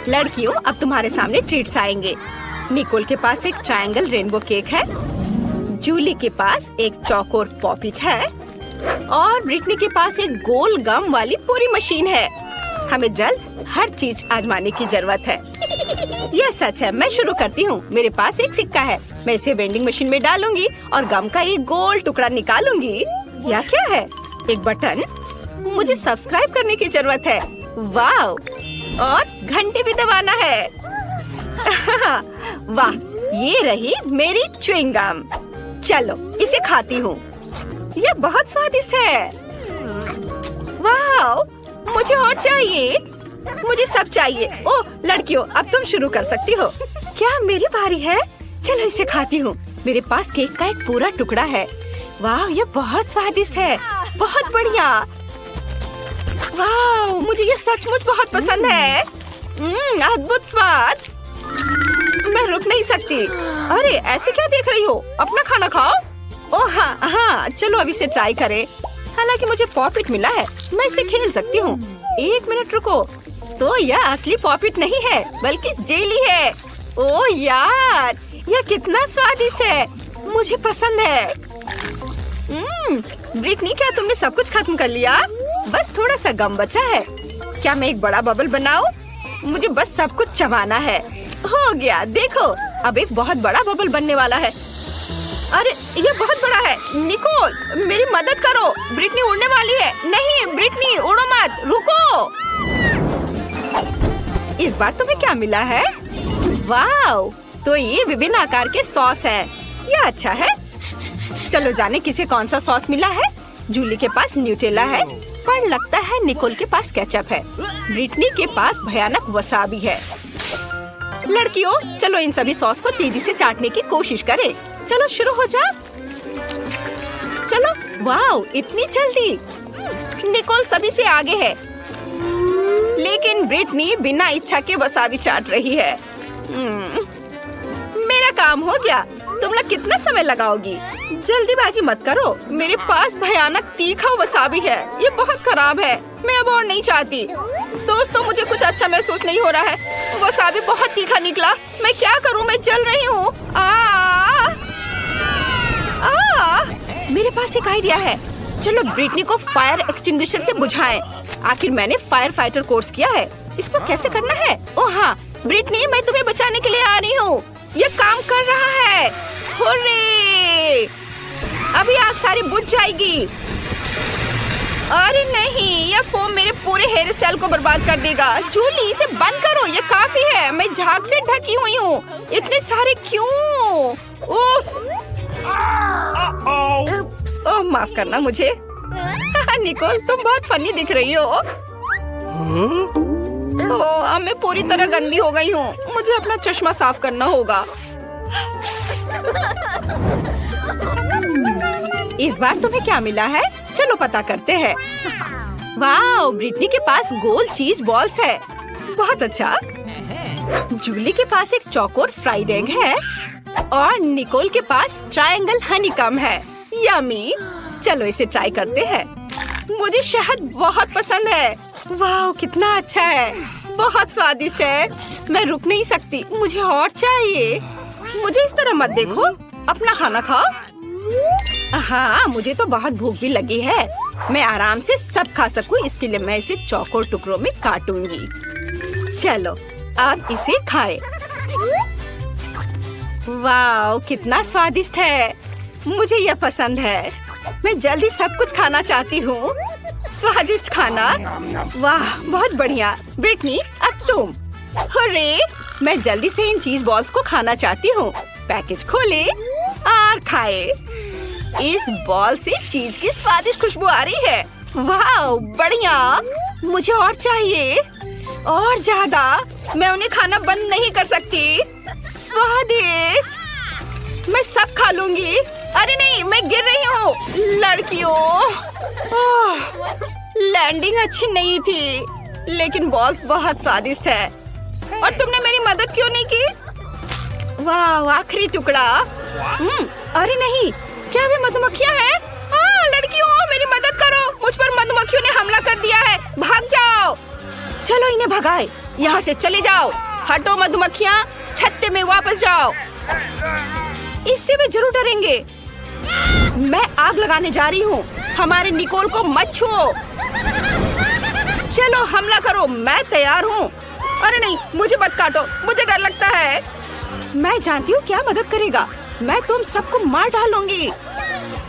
लड़कियों, अब तुम्हारे सामने ट्रीट्स आएंगे। निकोल के पास एक ट्रायंगल रेनबो केक है, जूली के पास एक चौकोर पॉपिट है और ब्रिटनी के पास एक गोल गम वाली पूरी मशीन है। हमें जल्द हर चीज आजमाने की जरूरत है। यह सच है। मैं शुरू करती हूँ। मेरे पास एक सिक्का है, मैं इसे वेंडिंग मशीन में डालूंगी और गम का एक गोल टुकड़ा निकालूंगी। यह क्या है? एक बटन। मुझे सब्सक्राइब करने की जरूरत है। वाह! और घंटी भी दबाना है। वाह, ये रही मेरी च्युइंग गम। चलो इसे खाती हूँ। यह बहुत स्वादिष्ट है। वाह, मुझे और चाहिए। मुझे सब चाहिए। ओह लड़कियों, अब तुम शुरू कर सकती हो। क्या मेरी बारी है? चलो इसे खाती हूँ। मेरे पास केक का एक पूरा टुकड़ा है। वाह, ये बहुत स्वादिष्ट है। बहुत बढ़िया। वाह, मुझे ये सचमुच बहुत पसंद है। अद्भुत स्वाद। मैं रुक नहीं सकती। अरे ऐसे क्या देख रही हो? अपना खाना खाओ। ओह हाँ, चलो अब इसे ट्राई करें। हालांकि मुझे पॉपिट मिला है, मैं इसे खेल सकती हूँ। एक मिनट रुको। तो यह असली पॉपिट नहीं है, बल्कि जेली है। ओह यार, यह कितना स्वादिष्ट है। मुझे पसंद है। ब्रिटनी, क्या तुमने सब कुछ खत्म कर लिया? बस थोड़ा सा गम बचा है। क्या मैं एक बड़ा बबल बनाऊं? मुझे बस सब कुछ चबाना है। हो गया, देखो अब एक बहुत बड़ा बबल बनने वाला है। अरे ये बहुत बड़ा है। निकोल, मेरी मदद करो। ब्रिटनी उड़ने वाली है। नहीं ब्रिटनी, उड़ो मत, रुको। इस बार तुम्हें क्या मिला है? वाह, तो ये विभिन्न आकार के सॉस है। ये अच्छा है। चलो जाने किसे कौन सा सॉस मिला है। जूली के पास न्यूटेला है, पर लगता है निकोल के पास केचप है। ब्रिटनी के पास भयानक वसाबी है। लड़कियों, चलो इन सभी सॉस को तेजी से चाटने की कोशिश करें। चलो शुरू हो जाओ। चलो। वाह, इतनी जल्दी। निकोल सभी से आगे है, लेकिन ब्रिटनी बिना इच्छा के वसाबी चाट रही है। मेरा काम हो गया। तुम लोग कितना समय लगाओगी? जल्दीबाजी मत करो। मेरे पास भयानक तीखा वसाबी है। ये बहुत खराब है। मैं अब और नहीं चाहती। दोस्तों, मुझे कुछ अच्छा महसूस नहीं हो रहा है। वसाबी बहुत तीखा निकला। मैं क्या करूं? मैं जल रही हूँ। मेरे पास एक आइडिया है। चलो ब्रिटनी को फायर एक्सटिंग्विशर से बुझाएं। आखिर मैंने फायर फाइटर कोर्स किया है। इसको कैसे करना है? ओह हाँ, ब्रिटनी, मैं तुम्हें बचाने के लिए आ रही हूँ। ये काम कर रहा है। हुर्रे! अभी आग सारी बुझ जाएगी। अरे नहीं, यह फोम मेरे पूरे हेयर स्टाइल को बर्बाद कर देगा। जूली, इसे बंद करो। ये काफी है। मैं झाग से ढकी हुई हूँ। इतने सारे क्यों? ओह माफ करना मुझे। निकोल, तुम बहुत फनी दिख रही हो। अब मैं पूरी तरह गंदी हो गई हूँ। मुझे अपना चश्मा साफ करना होगा। इस बार तुम्हें क्या मिला है? चलो पता करते हैं। वाह, ब्रिटनी के पास गोल चीज बॉल्स है। बहुत अच्छा। जूली के पास एक चौकोर फ्राइड एग है और निकोल के पास ट्रायंगल हनीकॉम्ब है। यम्मी। चलो इसे ट्राई करते हैं। मुझे शहद बहुत पसंद है। वाह, कितना अच्छा है। बहुत स्वादिष्ट है। मैं रुक नहीं सकती। मुझे और चाहिए। मुझे इस तरह मत देखो। अपना खाना खाओ। हाँ, मुझे तो बहुत भूख भी लगी है। मैं आराम से सब खा सकूं, इसके लिए मैं इसे चौकोर टुकड़ों में काटूंगी। चलो अब इसे खाएं। वाह, कितना स्वादिष्ट है। मुझे यह पसंद है। मैं जल्दी सब कुछ खाना चाहती हूँ। स्वादिष्ट खाना। वाह, बहुत बढ़िया। ब्रिटनी, अब तुम। हुर्रे! मैं जल्दी से इन चीज बॉल्स को खाना चाहती हूँ। पैकेज खोले और खाए। इस बॉल से चीज की स्वादिष्ट खुशबू आ रही है। वाह, बढ़िया। मुझे और चाहिए, और ज्यादा। मैं उन्हें खाना बंद नहीं कर सकती। स्वादिष्ट। मैं सब खा लूंगी। अरे नहीं, मैं गिर रही हूँ। लड़कियों, लैंडिंग अच्छी नहीं थी, लेकिन बॉल्स बहुत स्वादिष्ट है। और तुमने मेरी मदद क्यों नहीं की? वाह, आखिरी टुकड़ा। अरे नहीं, क्या वे मधुमक्खियाँ हैं? लड़कियों, मेरी मदद करो। मुझ पर मधुमक्खियों ने हमला कर दिया है। भाग जाओ। चलो इन्हें भगाए। यहाँ से चले जाओ। हटो मधुमक्खियाँ, छत्ते में वापस जाओ। इससे वे जरूर डरेंगे। मैं आग लगाने जा रही हूँ। हमारे निकोल को मत छुओ। चलो हमला करो, मैं तैयार हूँ। अरे नहीं, मुझे मत काटो, मुझे डर लगता है। मैं जानती हूँ क्या मदद करेगा। मैं तुम सबको मार डालूंगी।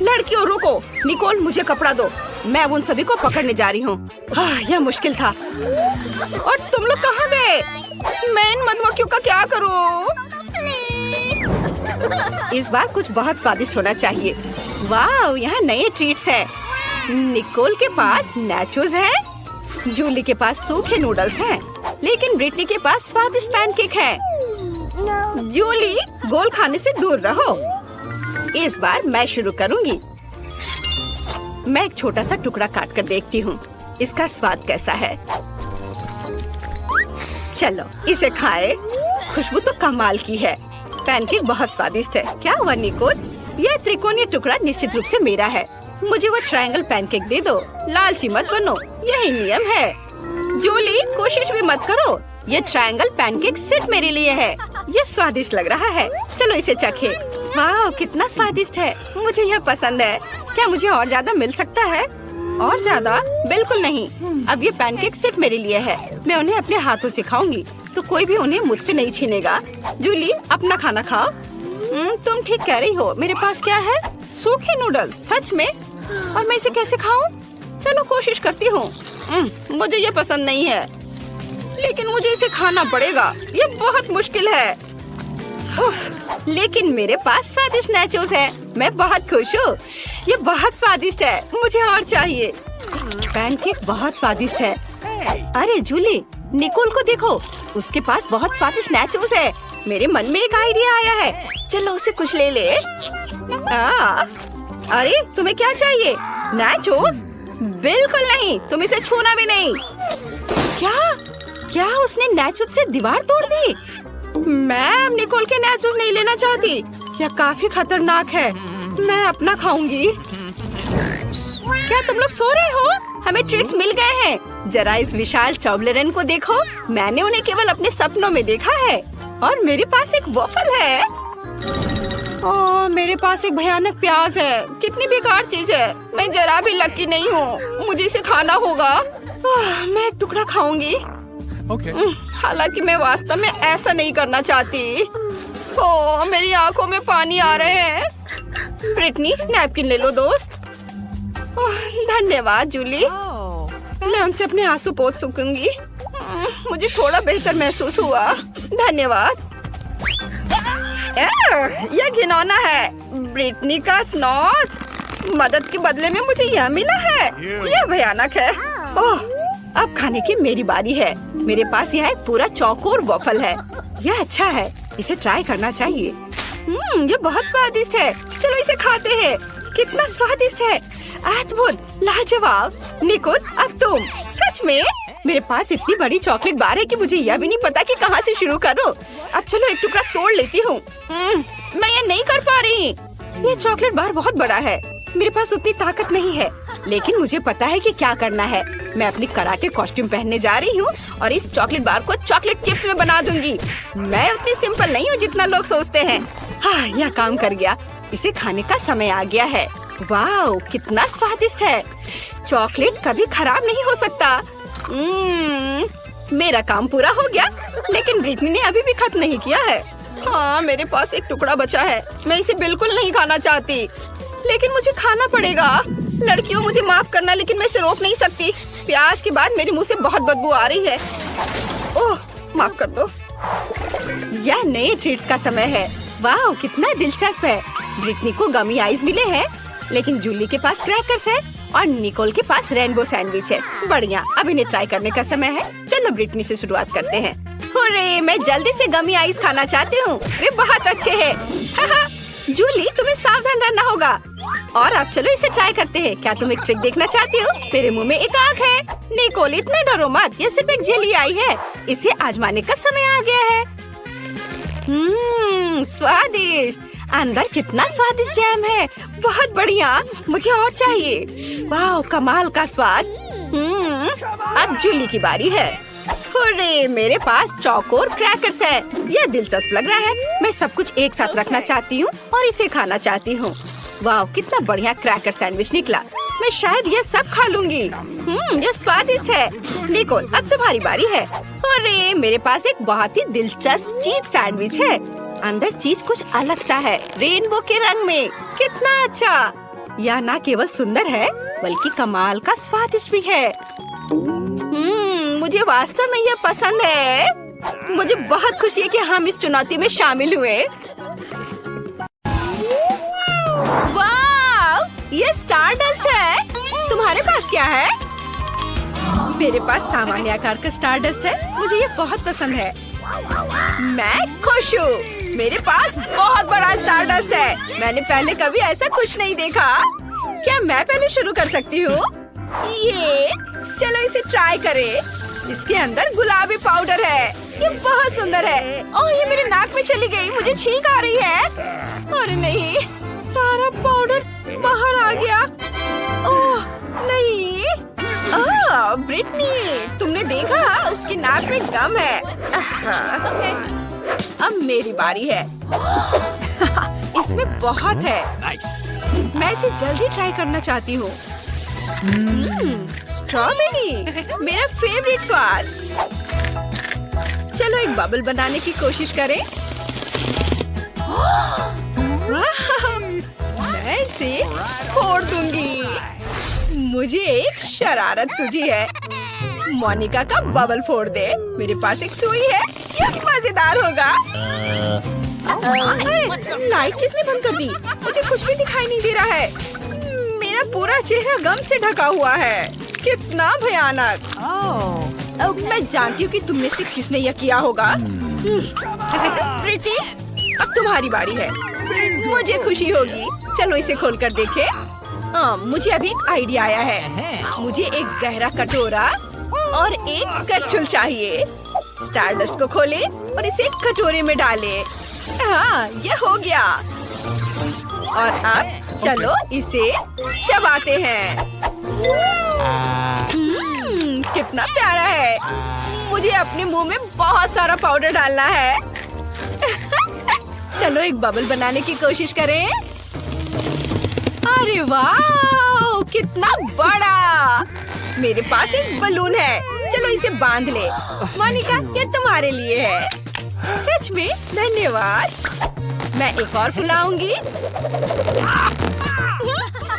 लड़कियों रुको, निकोल मुझे कपड़ा दो। मैं उन सभी को पकड़ने जा रही हूँ। यह मुश्किल था। और तुम लोग कहाँ गए? मैं इन मधुमक्खियों का क्या करूँ? इस बार कुछ बहुत स्वादिष्ट होना चाहिए। वाह, यहाँ नए ट्रीट्स हैं। निकोल के पास नाचोस है, जूली के पास सूखे नूडल्स हैं, लेकिन ब्रिटनी के पास स्वादिष्ट पैनकेक है। जूली, गोल खाने से दूर रहो। इस बार मैं शुरू करूंगी। मैं एक छोटा सा टुकड़ा काट कर देखती हूँ इसका स्वाद कैसा है। चलो इसे खाए। खुशबू तो कमाल की है। पैनकेक बहुत स्वादिष्ट है। क्या हुआ निकोल? यह त्रिकोणीय टुकड़ा निश्चित रूप से मेरा है। मुझे वो ट्रायंगल पैनकेक दे दो। लालची मत बनो, यही नियम है। जूली, कोशिश भी मत करो। ये ट्रायंगल पैनकेक सिर्फ मेरे लिए है। ये स्वादिष्ट लग रहा है। चलो इसे चखे। वाह, कितना स्वादिष्ट है। मुझे यह पसंद है। क्या मुझे और ज्यादा मिल सकता है? और ज्यादा? बिल्कुल नहीं। अब ये पैनकेक सिर्फ मेरे लिए है। मैं उन्हें अपने हाथों से खाऊंगी, तो कोई भी उन्हें मुझसे नहीं छीनेगा। जूली, अपना खाना खाओ। तुम ठीक कह रही हो। मेरे पास क्या है? सूखे नूडल्स। सच में? और मैं इसे कैसे खाऊं? चलो कोशिश करती हूँ। मुझे ये पसंद नहीं है, लेकिन मुझे इसे खाना पड़ेगा। ये बहुत मुश्किल है। उफ, लेकिन मेरे पास स्वादिष्ट नाचोस है। मैं बहुत खुश हूँ। ये बहुत स्वादिष्ट है। मुझे और चाहिए। पैनकेक बहुत स्वादिष्ट है। अरे जूली, निकोल को देखो, उसके पास बहुत स्वादिष्ट नाचोस है। मेरे मन में एक आइडिया आया है। चलो उसे कुछ ले ले। अरे तुम्हें क्या चाहिए? नाचोस? बिल्कुल नहीं, तुम इसे छूना भी नहीं। क्या उसने नाचोस से दीवार तोड़ दी? मैं अब निकोल के नाचोस नहीं लेना चाहती। यह काफी खतरनाक है। मैं अपना खाऊंगी। क्या तुम लोग सो रहे हो? हमें ट्रीट्स मिल गए हैं। जरा इस विशाल टॉबलेरन को देखो। मैंने उन्हें केवल अपने सपनों में देखा है। और मेरे पास एक वॉफल है। ओह, मेरे पास एक भयानक प्याज है। कितनी बेकार चीज है। मैं जरा भी लकी नहीं हूँ। मुझे इसे खाना होगा। मैं एक टुकड़ा खाऊंगी। हालांकि मैं वास्तव में ऐसा नहीं करना चाहती। ओह, मेरी आंखों में पानी आ रहे हैं। ब्रिटनी, नैपकिन ले लो दोस्त। धन्यवाद जूली। मैं उनसे अपने आंसू पोंछ सकूंगी। मुझे थोड़ा बेहतर महसूस हुआ। धन्यवाद। यह घिनौना है। ब्रिटनी का स्नॉच। मदद के बदले में मुझे यह मिला है। यह भयानक है। ओह, अब खाने की मेरी बारी है। मेरे पास यहाँ एक पूरा चौकोर वॉफल है। यह अच्छा है, इसे ट्राई करना चाहिए। ये बहुत स्वादिष्ट है। चलो इसे खाते हैं। कितना स्वादिष्ट है। अद्भुत, लाजवाब। निकोल, अब तुम। सच में? मेरे पास इतनी बड़ी चॉकलेट बार है कि मुझे यह भी नहीं पता कि कहाँ से शुरू करूं। अब चलो एक टुकड़ा तोड़ लेती हूँ। मैं ये नहीं कर पा रही। ये चॉकलेट बार बहुत बड़ा है। मेरे पास उतनी ताकत नहीं है, लेकिन मुझे पता है कि क्या करना है। मैं अपनी कराटे कॉस्ट्यूम पहनने जा रही हूँ और इस चॉकलेट बार को चॉकलेट चिप्स में बना दूंगी। मैं उतनी सिंपल नहीं हूँ जितना लोग सोचते हैं। हाँ, यह काम कर गया। इसे खाने का समय आ गया है। वाह, कितना स्वादिष्ट है। चॉकलेट कभी खराब नहीं हो सकता। मेरा काम पूरा हो गया, लेकिन ब्रिटनी ने अभी भी खत्म नहीं किया है। हाँ, मेरे पास एक टुकड़ा बचा है। मैं इसे बिल्कुल नहीं खाना चाहती, लेकिन मुझे खाना पड़ेगा। लड़कियों, मुझे माफ करना, लेकिन मैं इसे रोक नहीं सकती। प्याज के बाद मेरे मुंह से बहुत बदबू आ रही है। ओह, माफ कर दो। यह नए ट्रीट्स का समय है। वाह, कितना दिलचस्प है। ब्रिटनी को गमी आइस मिले हैं, लेकिन जूली के पास क्रैकर्स है और निकोल के पास रेनबो सैंडविच है। बढ़िया, अब इन्हें ट्राई करने का समय है। चलो ब्रिटनी से शुरुआत करते हैं। हुर्रे, मैं जल्दी से गमी आइस खाना चाहती हूँ। वे बहुत अच्छे हैं। जूली, तुम्हें सावधान रहना होगा। और अब चलो इसे ट्राई करते हैं। क्या तुम एक ट्रिक देखना चाहती हो? मेरे मुंह में एक आँख है। निकोल, इतना डरो मत। यह सिर्फ एक जेली आई है। इसे आजमाने का समय आ गया है। स्वादिष्ट। अंदर कितना स्वादिष्ट जैम है। बहुत बढ़िया, मुझे और चाहिए। वाह, कमाल का स्वाद। अब जूली की बारी है। अरे मेरे पास चौकोर क्रैकर्स है। यह दिलचस्प लग रहा है। मैं सब कुछ एक साथ रखना चाहती हूँ और इसे खाना चाहती हूँ। वाह, कितना बढ़िया क्रैकर सैंडविच निकला। मैं शायद यह सब खा लूंगी। यह स्वादिष्ट है। निकोल, अब तुम्हारी बारी है। अरे मेरे पास एक बहुत ही दिलचस्प चीज सैंडविच है। अंदर चीज कुछ अलग सा है, रेनबो के रंग में। कितना अच्छा! यह न केवल सुंदर है बल्कि कमाल का स्वादिष्ट भी है। मुझे वास्तव में यह पसंद है। मुझे बहुत खुशी है कि हम इस चुनौती में शामिल हुए। वाह, ये स्टारडस्ट है। तुम्हारे पास क्या है? मेरे पास सामान्य आकार का स्टारडस्ट है। मुझे ये बहुत पसंद है। मैं खुश हूँ। मेरे पास बहुत बड़ा स्टारडस्ट है। मैंने पहले कभी ऐसा कुछ नहीं देखा। क्या मैं पहले शुरू कर सकती हूँ? चलो इसे ट्राई करें। इसके अंदर गुलाबी पाउडर है। ये बहुत सुंदर है। ओह, ये मेरे नाक में चली गई। मुझे छींक आ रही है। अरे नहीं, सारा पाउडर बाहर आ गया। ओह नहीं। ब्रिटनी, तुमने देखा? उसकी नाक में गम है। अब मेरी बारी है। इसमें बहुत है। मैं इसे जल्दी ट्राई करना चाहती हूँ। स्ट्रॉबेरी, मेरा फेवरेट स्वाद। चलो एक बबल बनाने की कोशिश करें। मैं इसे फोड़ दूंगी। मुझे एक शरारत सूझी है। मोनिका का बबल फोड़ दे। मेरे पास एक सुई है। यह मजेदार होगा। अरे, लाइट किसने बंद कर दी? मुझे कुछ भी दिखाई नहीं दे रहा है। मेरा पूरा चेहरा गम से ढका हुआ है। कितना भयानक। मैं जानती हूँ कि तुम में से किसने यह किया होगा। प्रीति, अब तुम्हारी बारी है। मुझे खुशी होगी। चलो इसे खोलकर देखें। मुझे अभी एक आइडिया आया है। मुझे एक गहरा कटोरा और एक करछुल चाहिए। स्टारडस्ट को खोलें और इसे एक कटोरे में डालें। हाँ, यह हो गया। और अब चलो इसे चबाते हैं। कितना प्यारा है। मुझे अपने मुंह में बहुत सारा पाउडर डालना है। चलो एक बबल बनाने की कोशिश करें। अरे वाह, कितना बड़ा! मेरे पास एक बलून है। चलो इसे बांध ले। मोनिका, ये तुम्हारे लिए है। सच में धन्यवाद। मैं एक और फुलाऊंगी।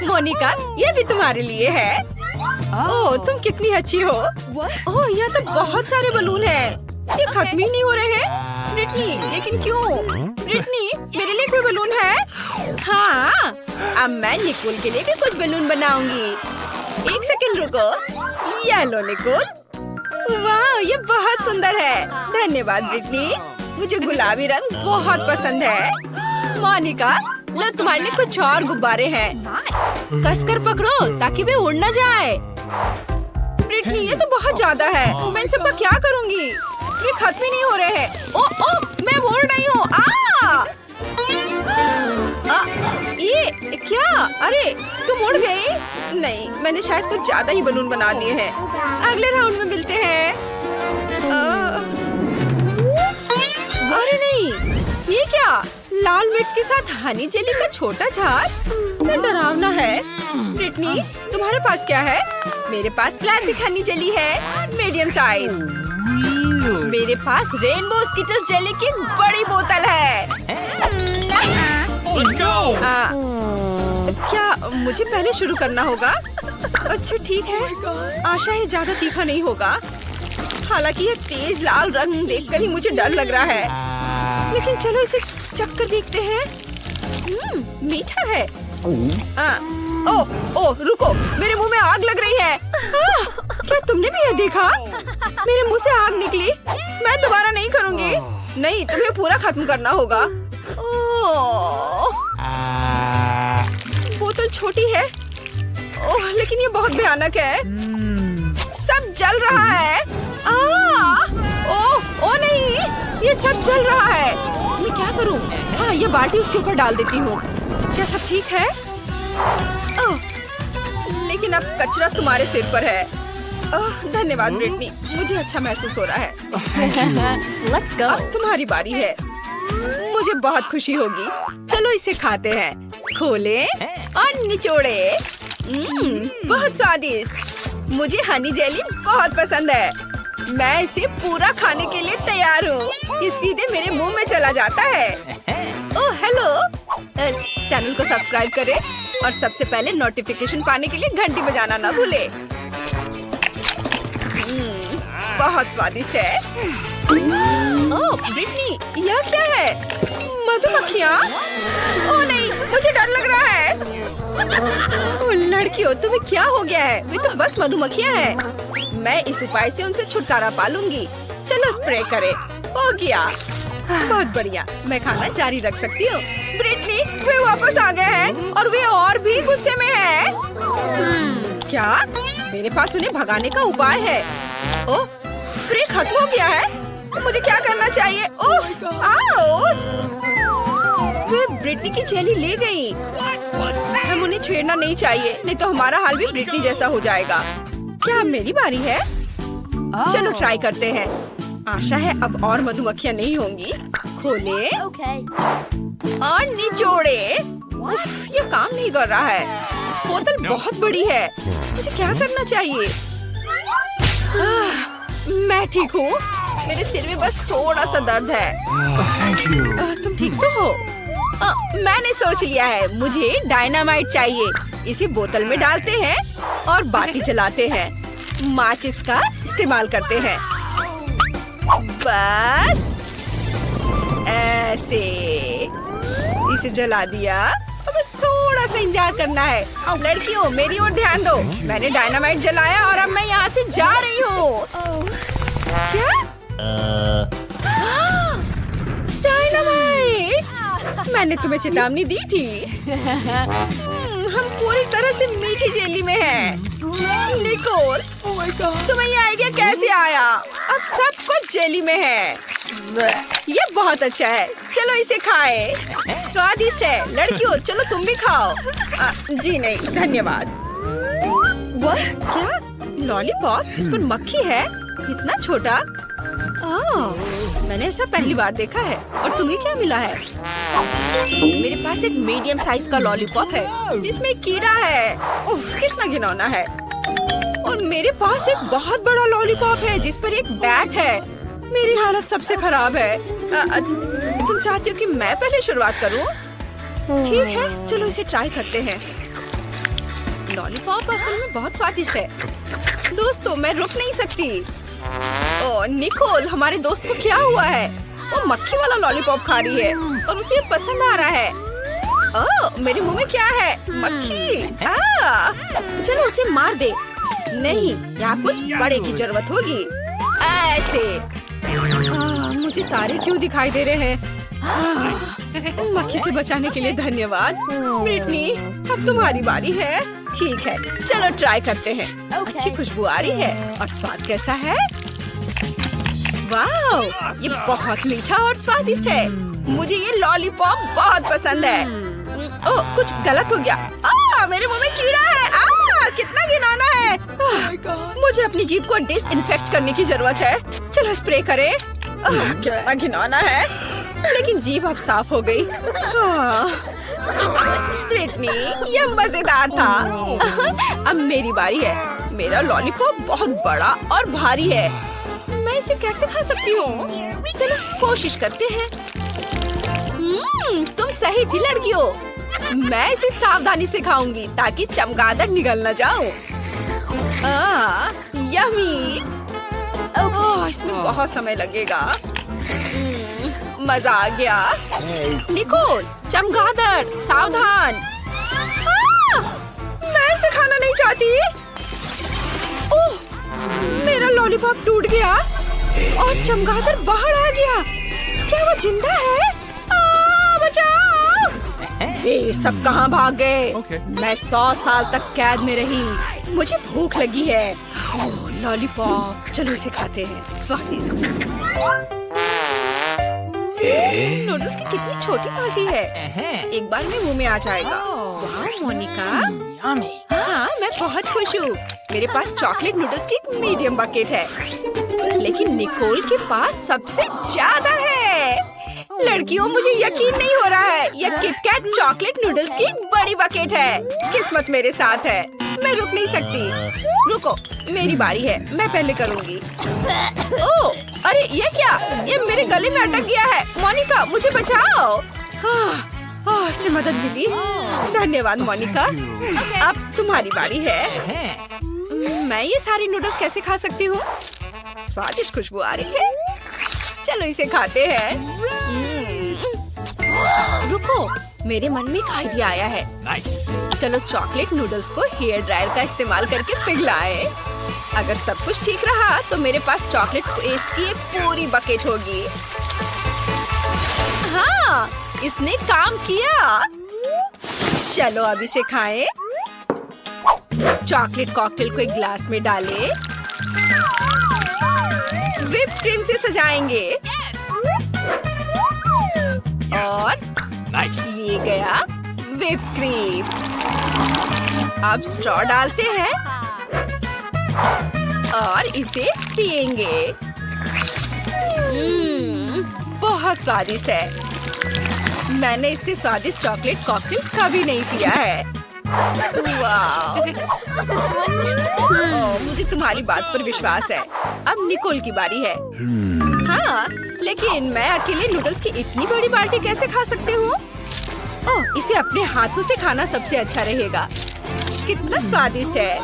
मोनिका, ये भी तुम्हारे लिए है। ओह, तुम कितनी अच्छी हो। ओह, यहाँ तो बहुत सारे बलून हैं। ये खत्म ही नहीं हो रहे हैं। ब्रिटनी, लेकिन क्यों? ब्रिटनी, मेरे लिए कोई बलून है? हाँ, अब मैं निकोल के लिए भी कुछ बलून बनाऊंगी। एक सेकंड रुको। ये लो निकोल। वाह, ये बहुत सुंदर है। धन्यवाद ब्रिटनी। मुझे गुलाबी रंग बहुत पसंद है। मोनिका, लो तुम्हारे लिए कुछ और गुब्बारे हैं। कसकर पकड़ो ताकि वे उड़ न जाए। ब्रिटनी, ये तो बहुत ज्यादा है। मैं इन सबका क्या करूंगी? ये खत्म ही नहीं हो रहे हैं। ओह, मैं उड़ रही हूँ। ये क्या? अरे, तुम उड़ गई? नहीं, मैंने शायद कुछ ज्यादा ही बलून बना दिए हैं। अगले राउंड में मिलते हैं। अरे नहीं, ये क्या? लाल मिर्च के साथ हनी जेली का छोटा जार? ये डरावना है। ब्रिटनी, तुम्हारे पास क्या है? मेरे पास क्लासिक हनी जेली है, मीडियम साइज। मेरे पास रेनबो स्किटल्स जेली की बड़ी बोतल है। क्या मुझे पहले शुरू करना होगा? अच्छा ठीक है। आशा है ज्यादा तीखा नहीं होगा। हालांकि ये तेज लाल रंग देखकर ही मुझे डर लग रहा है। लेकिन चलो इसे चखकर देखते हैं। मीठा है। ओह, रुको, मेरे मुंह में आग लग रही है। क्या तुमने भी यह देखा? मेरे मुंह से आग निकली। मैं दोबारा नहीं करूंगी। नहीं, तुम्हें पूरा खत्म करना होगा। बोतल छोटी है। ओह, लेकिन ये बहुत भयानक है। सब जल रहा है। ओह नहीं, ये सब जल रहा है। मैं क्या करूं? हाँ, ये बाल्टी उसके ऊपर डाल देती हूँ। क्या सब ठीक है? लेकिन अब कचरा तुम्हारे सिर पर है। धन्यवाद ब्रिटनी, मुझे अच्छा महसूस हो रहा है। Let's go. अब तुम्हारी बारी है। मुझे बहुत खुशी होगी। चलो इसे खाते हैं। खोले और निचोड़े। बहुत स्वादिष्ट। मुझे हनी जेली बहुत पसंद है। मैं इसे पूरा खाने के लिए तैयार हूँ। ये सीधे मेरे मुंह में चला जाता है। ओह हेलो, इस चैनल को सब्सक्राइब करें और सबसे पहले नोटिफिकेशन पाने के लिए घंटी बजाना ना भूले। बहुत स्वादिष्ट है। ओह ब्रिटनी, यह क्या है? मधुमक्खियाँ? ओह नहीं, मुझे डर लग रहा है। ओह लड़कियों, तुम्हें क्या हो गया है? वे तो बस मधुमक्खियाँ हैं। मैं इस उपाय से उनसे छुटकारा पा लूंगी। चलो स्प्रे करें। हो गया। बहुत बढ़िया, मैं खाना जारी रख सकती हूँ। ब्रिटनी, वे वापस आ गए हैं और वे और भी गुस्से में हैं। क्या? मेरे पास उन्हें भगाने का उपाय है। ओह, स्प्रे खत्म हो गया है। मुझे क्या करना चाहिए? ओह, आउच! वे ब्रिटनी की जेली ले गई। हम उन्हें छेड़ना नहीं चाहिए, नहीं तो हमारा हाल भी ब्रिटनी जैसा हो जाएगा। क्या अब मेरी बारी है? चलो ट्राई करते हैं। आशा है अब और मधुमक्खियाँ नहीं होंगी। खोले और निचोड़े। उफ, ये काम नहीं कर रहा है। बोतल बहुत बड़ी है। मुझे क्या करना चाहिए? मैं ठीक हूँ। मेरे सिर में बस थोड़ा सा दर्द है। तुम ठीक तो हो? मैंने सोच लिया है। मुझे डायनामाइट चाहिए। इसे बोतल में डालते हैं और बाती जलाते हैं। माचिस का इस्तेमाल करते हैं। बस ऐसे इसे जला दिया। अब बस थोड़ा सा इंतजार करना है। अब लड़कियों, मेरी ओर ध्यान दो। मैंने डायनामाइट जलाया और अब मैं यहाँ से जा रही हूँ। क्या? डायनामाइट! मैंने तुम्हें चेतावनी दी थी। हम पूरी तरह से मीठी जेली में हैं। निकोल, तुम्हें ये आइडिया कैसे आया? अब सब कुछ जेली में है। ये बहुत अच्छा है। चलो इसे खाएं। स्वादिष्ट है। लड़कियों, चलो तुम भी खाओ। जी नहीं, धन्यवाद। क्या? लॉलीपॉप जिस पर मक्खी है? इतना छोटा? मैंने ऐसा पहली बार देखा है। और तुम्हें क्या मिला है? मेरे पास एक मीडियम साइज का लॉलीपॉप है जिसमें एक कीड़ा है। उफ, कितना घिनौना है। और मेरे पास एक बहुत बड़ा लॉलीपॉप है जिस पर एक बैट है। मेरी हालत सबसे खराब है। तुम चाहती हो कि मैं पहले शुरुआत करूं? ठीक है, चलो इसे ट्राई करते हैं। लॉलीपॉप असल में बहुत स्वादिष्ट है। दोस्तों, मैं रुक नहीं सकती। ओह निकोल, हमारे दोस्त को क्या हुआ है? वो मक्खी वाला लॉलीपॉप खा रही है और उसे पसंद आ रहा है। ओह, मेरे मुंह में क्या है? मक्खी। चलो उसे मार दे। नहीं, यहाँ कुछ बड़े की जरूरत होगी। ऐसे। मुझे तारे क्यों दिखाई दे रहे हैं? मक्खी से बचाने के लिए धन्यवाद। ब्रिटनी, अब तुम्हारी बारी है। ठीक है, चलो ट्राई करते हैं। अच्छी खुशबू आ रही है। और स्वाद कैसा है? वाह, ये बहुत मीठा और स्वादिष्ट है। मुझे ये लॉलीपॉप बहुत पसंद है। ओह, कुछ गलत हो गया। मेरे मुंह में कीड़ा है। कितना घिनौना है। मुझे अपनी जीभ को डिसइंफेक्ट करने की जरूरत है। चलो स्प्रे करें। कितना घिनौना है, लेकिन जीभ अब साफ हो गई। ब्रिटनी, ये मजेदार था। अब मेरी बारी है। मेरा लॉलीपॉप बहुत बड़ा और भारी है। मैं इसे कैसे खा सकती हूँ? चलो कोशिश करते हैं। तुम सही थी लड़कियों। मैं इसे सावधानी से खाऊंगी ताकि चमगादड़ निगल न जाऊं। यम्मी। इसमें बहुत समय लगेगा। मजा आ गया। निकोल, चमगादड़, सावधान। मैं इसे खाना नहीं चाहती। ओह, मेरा लॉलीपॉप टूट गया और चमगादड़ बाहर आ गया। क्या वो जिंदा है? बचाओ! ये सब कहाँ भाग गए? मैं 100 साल तक कैद में रही। मुझे भूख लगी है। लॉलीपॉप, चलो इसे खाते हैं। स्वादिष्ट। नूडल्स की कितनी छोटी बाल्टी है। एक बार में मुंह में आ जाएगा। वाह मोनिका, हाँ, मैं बहुत खुश हूँ। मेरे पास चॉकलेट नूडल्स की एक मीडियम बकेट है, लेकिन निकोल के पास सबसे ज्यादा है। लड़कियों, मुझे यकीन नहीं हो रहा है। यह किटकैट चॉकलेट नूडल्स की एक बड़ी बकेट है। किस्मत मेरे साथ है। मैं रुक नहीं सकती। रुको, मेरी बारी है। मैं पहले करूँगी। ओह, अरे ये क्या? ये मेरे गले में अटक गया है। मोनिका, मुझे बचाओ। इससे मदद मिली। धन्यवाद मोनिका। अब तुम्हारी बारी है। मैं ये सारे नूडल्स कैसे खा सकती हूँ? स्वादिष्ट खुशबू आ रही है। चलो इसे खाते हैं। रुको, मेरे मन में एक आइडिया आया है। चलो चॉकलेट नूडल्स को हेयर ड्रायर का इस्तेमाल करके पिघलाएं। अगर सब कुछ ठीक रहा तो मेरे पास चॉकलेट पेस्ट की एक पूरी बकेट होगी। हाँ, इसने काम किया। चलो अब इसे खाएं। चॉकलेट कॉकटेल को एक ग्लास में डालें। व्हिप क्रीम से सजाएंगे। और ये गया व्हिप क्रीम। अब स्ट्रॉ डालते हैं और इसे पिएंगे। बहुत स्वादिष्ट है। मैंने इससे स्वादिष्ट चॉकलेट कॉकटेल कभी नहीं पिया है। वाह! मुझे तुम्हारी बात पर विश्वास है। अब निकोल की बारी है। हाँ, लेकिन मैं अकेले नूडल्स की इतनी बड़ी बाल्टी कैसे खा सकती हूँ? ओह, इसे अपने हाथों से खाना सबसे अच्छा रहेगा। कितना स्वादिष्ट है।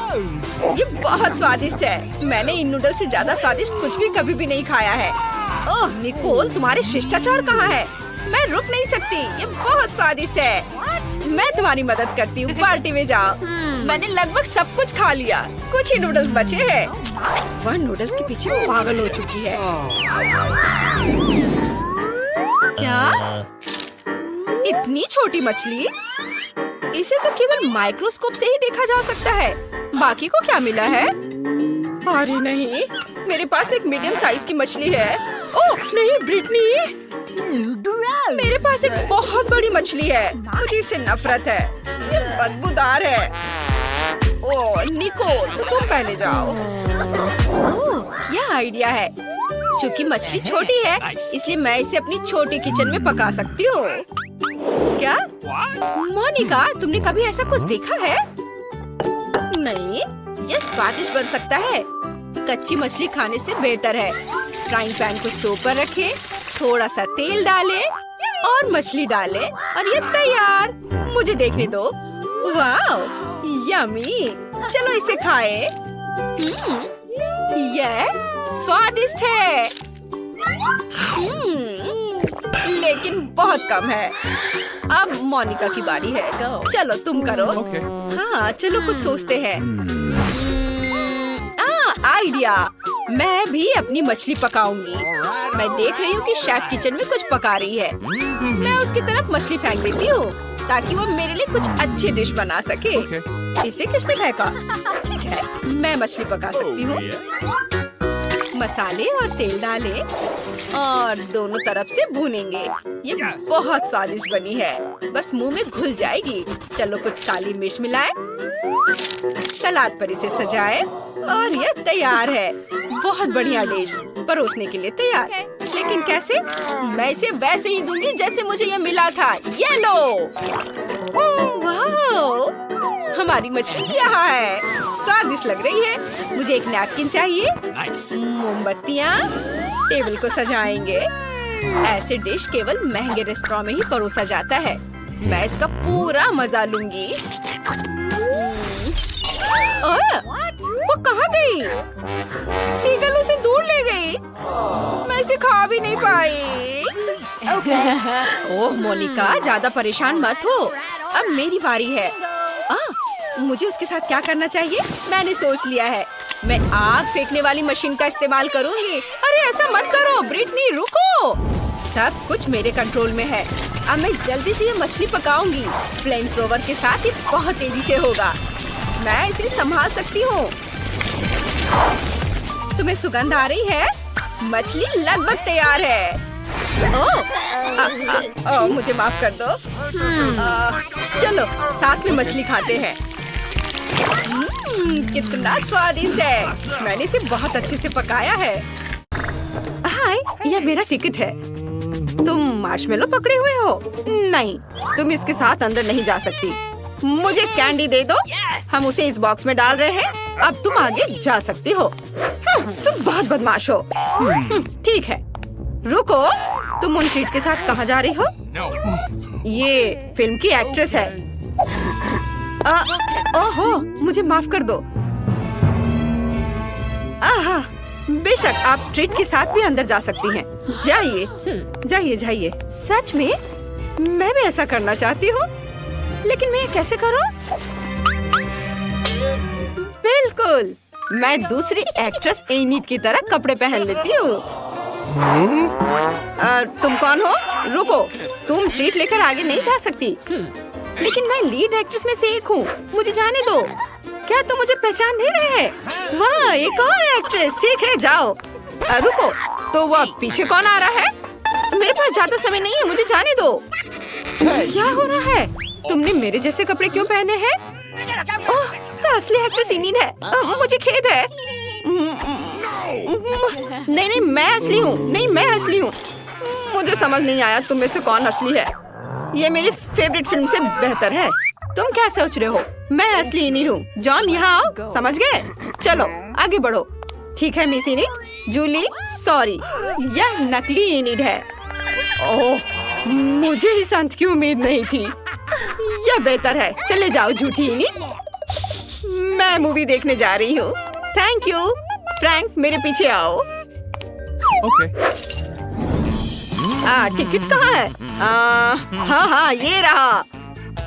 ये बहुत स्वादिष्ट है। मैंने इन नूडल्स से ज्यादा स्वादिष्ट कुछ भी कभी भी नहीं खाया है। ओह निकोल, तुम्हारे शिष्टाचार कहाँ है? मैं रुक नहीं सकती। ये बहुत स्वादिष्ट है। मैं तुम्हारी मदद करती हूँ। बाल्टी में जाओ। मैंने लगभग सब कुछ खा लिया। कुछ ही नूडल्स बचे हैं। वह नूडल्स के पीछे पागल हो चुकी है। क्या? इतनी छोटी मछली? इसे तो केवल माइक्रोस्कोप से ही देखा जा सकता है। बाकी को क्या मिला है? अरे नहीं, मेरे पास एक मीडियम साइज की मछली है। ओह नहीं ब्रिटनी, मेरे पास एक बहुत बड़ी मछली है। मुझे इससे नफरत है। ये बदबूदार है। ओह निकोल, तुम पहले जाओ। ओह, क्या आइडिया है। चूंकि मछली छोटी है, इसलिए मैं इसे अपनी छोटी किचन में पका सकती हूँ। क्या? मोनिका, तुमने कभी ऐसा कुछ देखा है? नहीं, यह स्वादिष्ट बन सकता है। कच्ची मछली खाने से बेहतर है। फ्राइंग पैन को स्टोव पर रखें, थोड़ा सा तेल डालें और मछली डालें और ये तैयार। मुझे देखने दो। वाह, यम्मी। चलो इसे खाएं। यह स्वादिष्ट है। लेकिन बहुत कम है। अब मोनिका की बारी है। चलो तुम करो। हाँ, चलो कुछ सोचते हैं। आइडिया। मैं भी अपनी मछली पकाऊंगी। मैं देख रही हूँ कि शेफ किचन में कुछ पका रही है। मैं उसकी तरफ मछली फेंक देती हूँ ताकि वो मेरे लिए कुछ अच्छी डिश बना सके। इसे किसने फेंका? ठीक है, मैं मछली पका सकती हूँ। मसाले और तेल डालें और दोनों तरफ से भूनेंगे। ये बहुत स्वादिष्ट बनी है। बस मुंह में घुल जाएगी। चलो कुछ काली मिर्च मिलाएं। सलाद पर इसे सजाएं और यह तैयार है। बहुत बढ़िया डिश। परोसने के लिए तैयार। लेकिन कैसे? मैं इसे वैसे ही दूंगी जैसे मुझे ये मिला था। ये लो। वाह, हमारी मछली यहाँ है। स्वादिष्ट लग रही है। मुझे एक नैपकिन चाहिए। मोमबत्तियाँ। टेबल को सजाएंगे। ऐसे डिश केवल महंगे रेस्टोरेंट में ही परोसा जाता है। मैं इसका पूरा मजा लूंगी। वो कहाँ गई? सीगल उसे दूर ले गई। मैं इसे खा भी नहीं पाई। ओह मोनिका, ज्यादा परेशान मत हो। अब मेरी बारी है। मुझे उसके साथ क्या करना चाहिए? मैंने सोच लिया है। मैं आग फेंकने वाली मशीन का इस्तेमाल करूंगी। अरे ऐसा मत करो ब्रिटनी, रुको। सब कुछ मेरे कंट्रोल में है। अब मैं जल्दी से ये मछली पकाऊंगी। फ्लेम थ्रोवर के साथ ये बहुत तेजी से होगा। मैं इसे संभाल सकती हूँ। तुम्हें सुगंध आ रही है? मछली लगभग तैयार है। मुझे माफ कर दो। चलो साथ में मछली खाते हैं। कितना स्वादिष्ट है। मैंने इसे बहुत अच्छे से पकाया है। हाय, यह मेरा टिकट है। तुम मार्शमेलो पकड़े हुए हो? नहीं, तुम इसके साथ अंदर नहीं जा सकती। मुझे कैंडी दे दो। हम उसे इस बॉक्स में डाल रहे हैं। अब तुम आगे जा सकती हो। तुम बहुत बदमाश हो। ठीक है, रुको। तुम उन ट्रीट के साथ कहाँ जा रही हो? ये फिल्म की एक्ट्रेस है। ओहो, मुझे माफ कर दो। आहा, बेशक आप ट्रीट के साथ भी अंदर जा सकती हैं। जाइए, जाइए, जाइए। सच में मैं भी ऐसा करना चाहती हूँ, लेकिन मैं कैसे करूँ? बिल्कुल, मैं दूसरी एक्ट्रेस एनीट की तरह कपड़े पहन लेती हूँ। तुम कौन हो? रुको, तुम ट्रीट लेकर आगे नहीं जा सकती। लेकिन मैं लीड एक्ट्रेस में से एक हूँ, मुझे जाने दो। क्या तुम मुझे पहचान नहीं रहे? वाह, एक और एक्ट्रेस। ठीक है, जाओ। रुको, तो वह पीछे कौन आ रहा है? मेरे पास ज्यादा समय नहीं है, मुझे जाने दो। क्या हो रहा है? तुमने मेरे जैसे कपड़े क्यों पहने हैं? ओह, असली एक्ट्रेस इनीड है। मुझे खेद है। नहीं नहीं, मैं असली हूँ। नहीं, मैं असली हूँ। मुझे समझ नहीं आया तुम में से कौन असली है। ये मेरी फेवरेट फिल्म से बेहतर है। तुम क्या सोच रहे हो? मैं असली इनीड हूँ। जॉन, यहाँ आओ। समझ गए? चलो आगे बढ़ो। ठीक है मिस इनीड। जूली, सॉरी, यह नकली इनीड है। ओह, मुझे इस अंत की उम्मीद नहीं थी। यह बेहतर है। चले जाओ झूठी इनीड। मैं मूवी देखने जा रही हूँ। Thank you. फ्रैंक, मेरे पीछे आओ। Okay. टिकट कहाँ है? हाँ हाँ, ये रहा।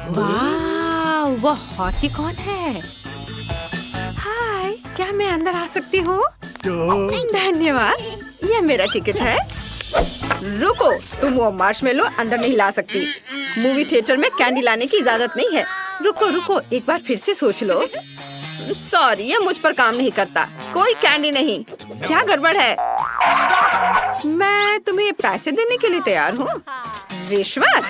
वाह, वो हॉटी कौन है? हाय, क्या मैं अंदर आ सकती हूँ? धन्यवाद, यह मेरा टिकट है। रुको, तुम वो मार्शमेलो अंदर नहीं ला सकती। मूवी थिएटर में कैंडी लाने की इजाजत नहीं है। रुको रुको, एक बार फिर से सोच लो। सॉरी, ये मुझ पर काम नहीं करता। कोई कैंडी नहीं। क्या गड़बड़ है? मैं तुम्हें पैसे देने के लिए तैयार हूँ। रिश्वत?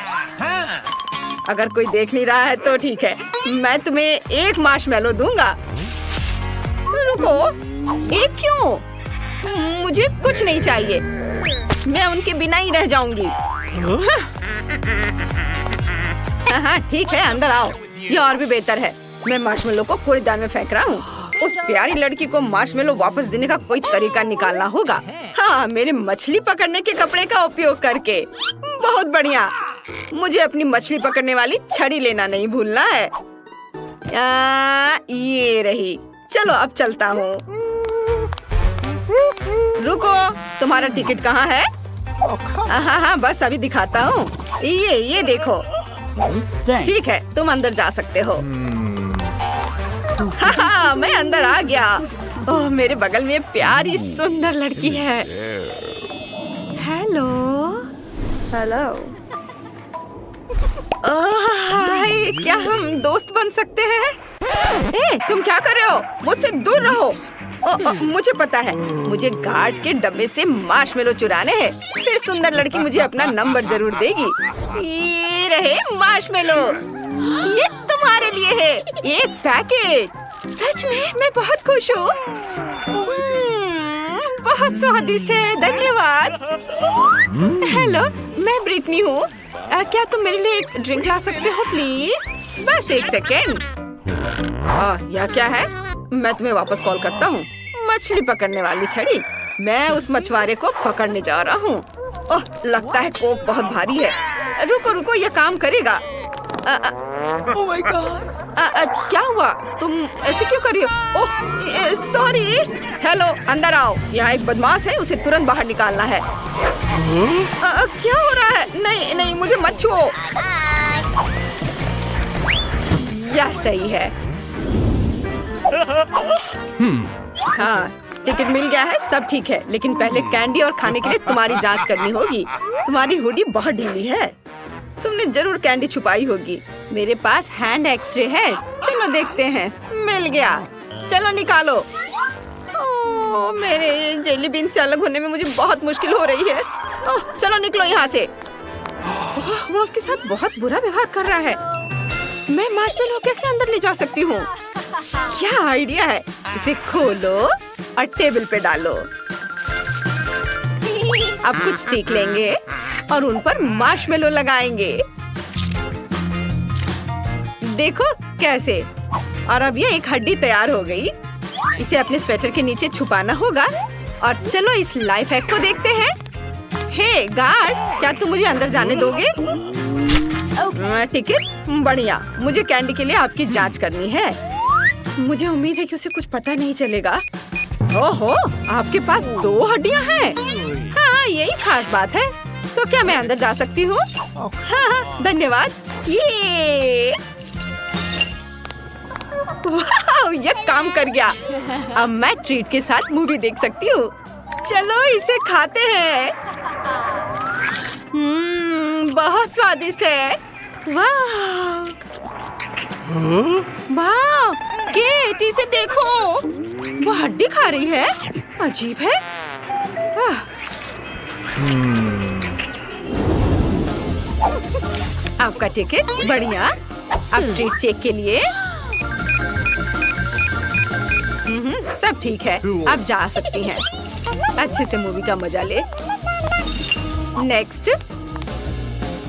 अगर कोई देख नहीं रहा है तो ठीक है, मैं तुम्हें एक मार्शमेलो दूंगा। रुको, एक क्यों? मुझे कुछ नहीं चाहिए। मैं उनके बिना ही रह जाऊंगी। हाँ ठीक है, अंदर आओ। ये और भी बेहतर है। मैं मार्शमेलो को कूड़ेदान में फेंक रहा हूँ। उस प्यारी लड़की को मार्शमेलो वापस देने का कोई तरीका निकालना होगा। हाँ, मेरे मछली पकड़ने के कपड़े का उपयोग करके। बहुत बढ़िया। मुझे अपनी मछली पकड़ने वाली छड़ी लेना नहीं भूलना है। ये रही। चलो अब चलता हूँ। रुको, तुम्हारा टिकट कहाँ है? हाँ हाँ, बस अभी दिखाता हूँ। ये देखो। ठीक है, तुम अंदर जा सकते हो। हाँ, मैं अंदर आ गया। ओह, मेरे बगल में प्यारी सुंदर लड़की है। हेलो। Hello. हाय, क्या हम दोस्त बन सकते हैं? तुम क्या कर रहे हो? मुझसे दूर रहो। मुझे पता है, मुझे गार्ड के डब्बे से मार्शमेलो चुराने हैं। फिर सुंदर लड़की मुझे अपना नंबर जरूर देगी। ये रहे मार्शमेलो। ये तुम्हारे लिए है, एक पैकेट। सच में मैं बहुत खुश हूँ। बहुत स्वादिष्ट है, धन्यवाद। हेलो, मैं ब्रिटनी हूँ। क्या तुम मेरे लिए एक ड्रिंक ला सकते हो प्लीज? बस एक सेकेंड। यह क्या है? मैं तुम्हें वापस कॉल करता हूँ। मछली पकड़ने वाली छड़ी। मैं उस मछुआरे को पकड़ने जा रहा हूँ। ओह, लगता है कोक बहुत भारी है। रुको रुको, यह काम करेगा। Oh my God. क्या हुआ? तुम ऐसे क्यों कर रही हो? ओह, सॉरी। हेलो, अंदर आओ। यहाँ एक बदमाश है, उसे तुरंत बाहर निकालना है। क्या हो रहा है? नहीं नहीं, मुझे मत छुओ। यह सही है। हाँ, टिकट मिल गया है, सब ठीक है। लेकिन पहले कैंडी और खाने के लिए तुम्हारी जांच करनी होगी। तुम्हारी हुडी बहुत ढीली है। तुमने जरूर कैंडी छुपाई होगी। मेरे पास हैंड एक्सरे है। चलो देखते हैं। मिल गया। चलो निकालो। ओह, मेरे जेली बीन से अलग होने में मुझे बहुत मुश्किल हो रही है। ओह, चलो निकलो यहाँ से। वो उसके साथ बहुत बुरा व्यवहार कर रहा है। मैं मार्शमेलो कैसे अंदर ले जा सकती हूँ? क्या आइडिया है, इसे खोलो और टेबल पे डालो। अब कुछ स्टिक लेंगे और उन पर मार्शमेलो लगाएंगे। देखो कैसे। और अब ये एक हड्डी तैयार हो गई। इसे अपने स्वेटर के नीचे छुपाना होगा। और चलो इस लाइफ हैक को देखते हैं। हे गार्ड, क्या तुम मुझे अंदर जाने दोगे? टिकट? बढ़िया। मुझे कैंडी के लिए आपकी जांच करनी है। मुझे उम्मीद है कि उसे कुछ पता नहीं चलेगा। ओहो, आपके पास 2 हड्डियां हैं। हाँ, यही खास बात है। तो क्या मैं अंदर जा सकती हूँ? हाँ, धन्यवाद। ये वाह, ये काम कर गया। अब मैं ट्रीट के साथ मूवी देख सकती हूँ। चलो इसे खाते हैं। बहुत स्वादिष्ट है। वाह वाह, केट इसे देखो, वो हड्डी खा रही है। अजीब है। आपका टिकट। बढ़िया। अब ट्रीट चेक के लिए सब ठीक है। आप जा सकती हैं। अच्छे से मूवी का मजा ले। नेक्स्ट।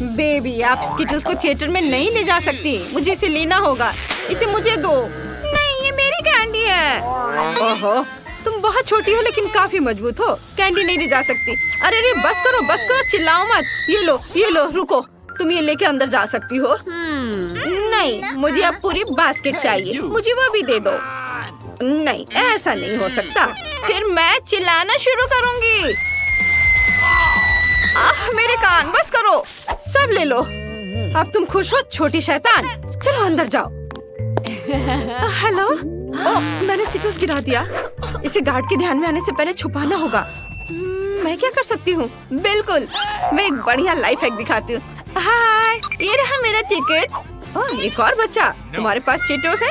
बेबी, आप स्किटल्स को थिएटर में नहीं ले जा सकती। मुझे इसे लेना होगा। इसे मुझे दो। नहीं, ये मेरी कैंडी है। ओहो, तुम बहुत छोटी हो लेकिन काफी मजबूत हो। कैंडी नहीं ले जा सकती। अरे रे, बस करो, चिल्लाओ मत। ये लो, रुको। तुम ये लेके अंदर जा सकती हो। नहीं, मुझे अब पूरी बास्केट चाहिए। मुझे वो भी दे दो। नहीं, ऐसा नहीं हो सकता। फिर मैं चिल्लाना शुरू करूंगी। मेरे कान, बस करो। सब ले लो। अब तुम खुश हो छोटी शैतान? चलो अंदर जाओ। हेलो। ओह, मैंने चिटोस गिरा दिया। इसे गार्ड के ध्यान में आने से पहले छुपाना होगा। मैं क्या कर सकती हूँ? बिल्कुल, मैं एक बढ़िया लाइफ हैक दिखाती हूँ। हाय, ये रहा मेरा टिकट। ओह, एक और बच्चा। तुम्हारे पास चिटोस है?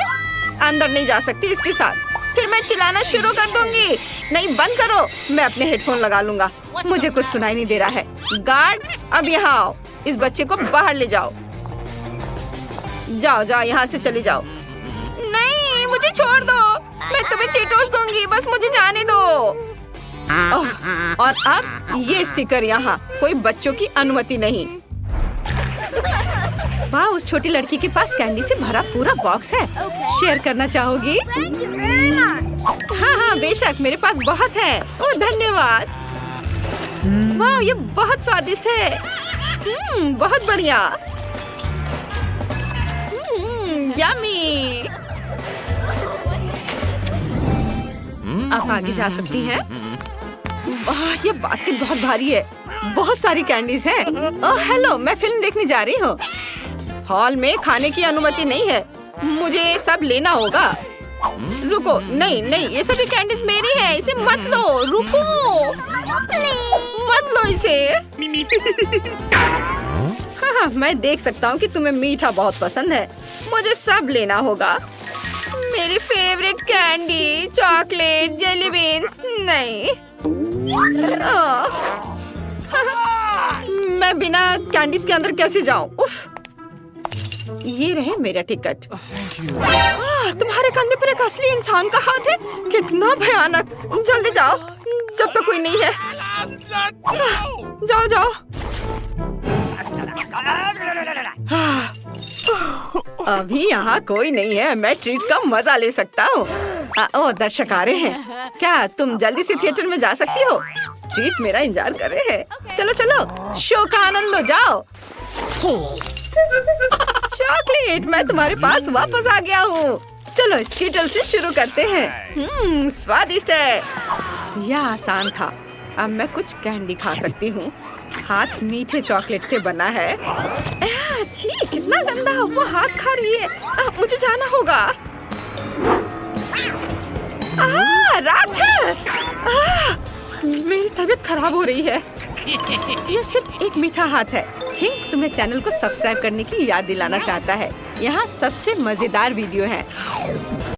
अंदर नहीं जा सकती इसके साथ। फिर मैं चिल्लाना शुरू कर दूंगी। नहीं, बंद करो। मैं अपने हेडफोन लगा लूंगा। मुझे कुछ सुनाई नहीं दे रहा है। गार्ड, अब यहाँ आओ। इस बच्चे को बाहर ले जाओ। जाओ, यहाँ से चले जाओ। नहीं, मुझे छोड़ दो। मैं तुम्हें चीटोस दूंगी, बस मुझे जाने दो। और अब ये स्टिकर यहाँ। कोई बच्चों की अनुमति नहीं। वाह, उस छोटी लड़की के पास कैंडी से भरा पूरा बॉक्स है। शेयर करना चाहोगी? हाँ, बेशक, मेरे पास बहुत है। ओह, धन्यवाद। वाह, ये बहुत स्वादिष्ट है। बहुत बढ़िया। यम्मी। आप आगे जा सकती हैं। वाह, ये बास्केट बहुत भारी है। बहुत सारी कैंडीज हैं। ओह हेलो, मैं फिल्म देखने जा रही हूँ। हॉल में खाने की अनुमति नहीं है। मुझे सब लेना होगा। रुको, नहीं, ये सभी कैंडीज मेरी है। इसे मत लो। रुको, मत लो इसे। हाँ, मैं देख सकता हूँ कि तुम्हें मीठा बहुत पसंद है। मुझे सब लेना होगा। मेरी favourite candy, chocolate, jelly beans. नहीं, मैं बिना कैंडीज के अंदर कैसे जाऊं? उफ, ये रहे मेरा टिकट। तुम्हारे कंधे पर एक असली इंसान का हाथ है। कितना भयानक। जल्दी जाओ, जब तक कोई नहीं है। जाओ। अभी यहाँ कोई नहीं है। मैं ट्रीट का मजा ले सकता हूँ। ओह, दर्शक आ रहे हैं। क्या तुम जल्दी से थिएटर में जा सकती हो? ट्रीट मेरा इंतजार कर रहे हैं। चलो, शो का आनंद लो। जाओ। चॉकलेट, मैं तुम्हारे पास वापस आ गया हूँ। चलो, स्किटल से शुरू करते हैं। स्वादिष्ट है। यह आसान था। अब मैं कुछ कैंडी खा सकती हूँ। हाथ मीठे चॉकलेट से बना है। छी, कितना गंदा। वो हाथ खा रही है। मुझे जाना होगा। राक्षस! मेरी तबीयत खराब हो रही है। यह सिर्फ एक मीठा हाथ है। किंग तुम्हें चैनल को सब्सक्राइब करने की याद दिलाना चाहता है। यहाँ सबसे मजेदार वीडियो है।